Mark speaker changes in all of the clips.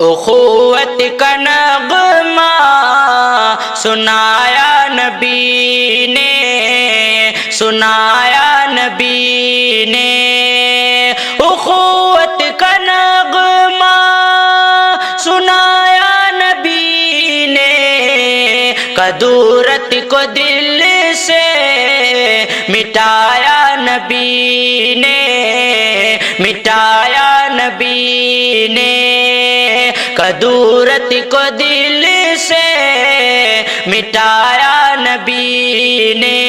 Speaker 1: اخوت کا نغمہ سنایا نبی نے، سنایا نبی نے، اخوت کا نغمہ سنایا نبی نے، کدورت کو دل سے مٹایا نبی نے، مٹایا نبی نے، کدورت کو دل سے مٹایا نبی نے۔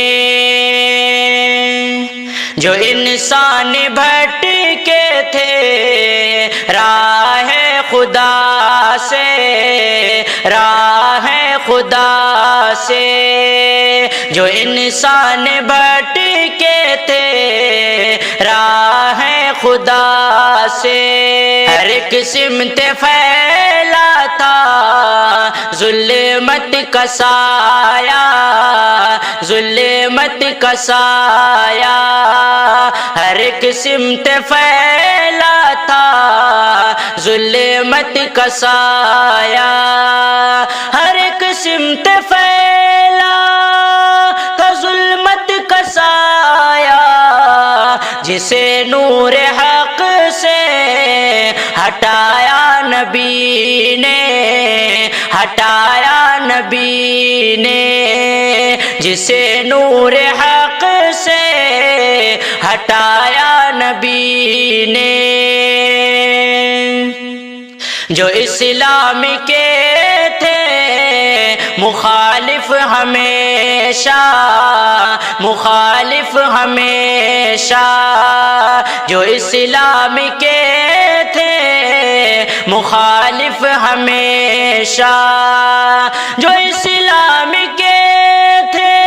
Speaker 1: جو انسان بھٹکے تھے راہ خدا سے، راہ خدا سے، جو انسان بھٹکے تھے راہ خدا سے، ہر ایک سمت پھیلا تھا ظلمت کا سایہ، ظلمت کا سایہ، ہر ایک سمت پھیلا تھا ظلمت کا سایہ، ہر ایک سمت پھیلا تھا ظلمت کا سایہ، جسے نور حق سے ہٹایا نبی نے، ہٹایا نبی نے، جسے نور حق سے ہٹایا نبی نے۔ جو اسلام کے تھے مخالف ہمیشہ، مخالف ہمیشہ، جو اسلام کے تھے مخالف ہمیشہ، جو اسلام کے تھے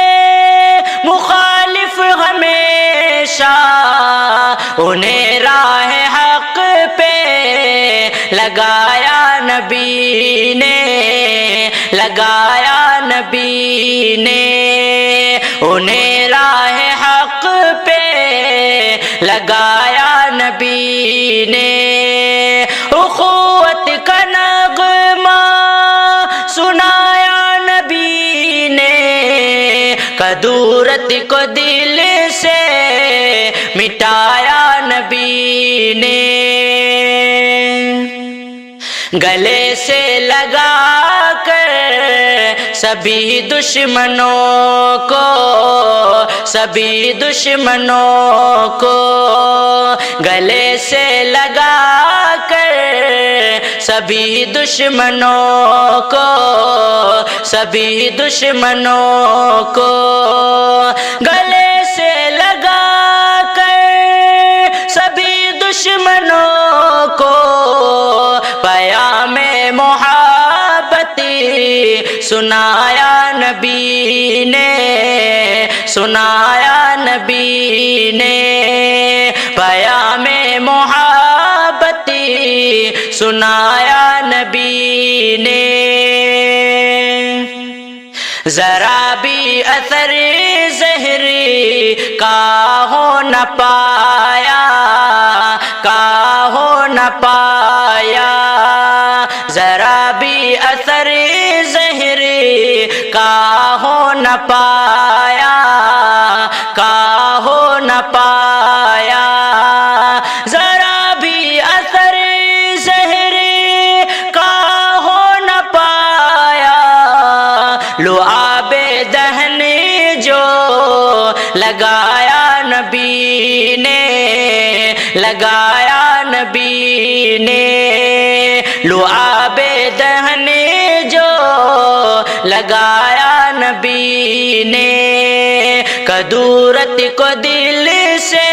Speaker 1: مخالف ہمیشہ، انہیں راہ حق پہ لگایا نبی نے، لگایا نبی نے، انہیں راہ حق پہ لگایا نبی نے۔ اخوت کا نغمہ سنایا نبی نے، کدورت کو دل سے مٹایا نبی نے، گلے سے لگا کر سبھی دشمنوں کو، سبھی دشمنوں کو، گلے سے لگا کر سبھی دشمنوں کو، سبھی دشمنوں کو، گلے سے لگا کر سبھی دشمنوں کو، پیام محبتی سنایا نبی نے، سنایا نبی نے، پیام محبتی سنایا نبی نے۔ ذرا بھی اثر زہری کا ہو نہ پایا، کا ہو نہ پایا، ذرا بھی اثر زہری کا ہو نہ پایا، کا ہو نہ پایا، ذرا بھی اثر زہری کا ہو نہ پایا، لعاب دہن جو لگایا نبی نے، لگایا نبی نے، لعاب دہن جو لگایا نبی نے، کدورت کو دل سے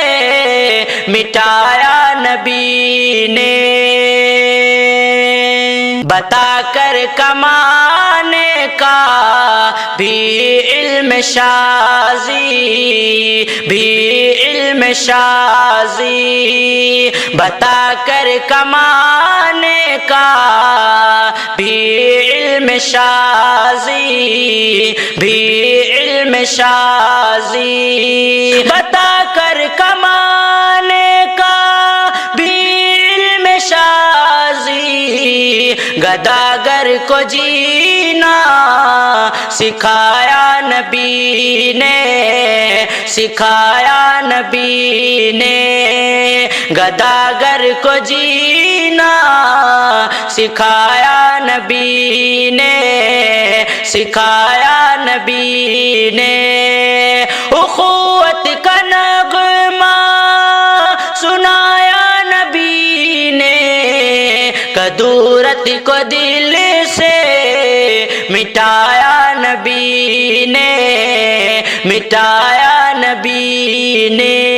Speaker 1: مٹایا نبی نے، بتا کر کمانے کا بھی علم شازی، بھی علم شازی، بتا کر کمانے کا بھی علم شازی، بھی علم شازی، بتا کر کمانے کا بھی علم شازی، گداگر کو جینا سکھایا نبی نے، سکھایا نبی نے، گداگر کو جینا سکھایا نبی نے، سکھایا نبی نے، اخوت کا نغمہ سنایا نبی نے، کدورت کو دل سے مٹایا نبی نے، مٹایا نبی نے۔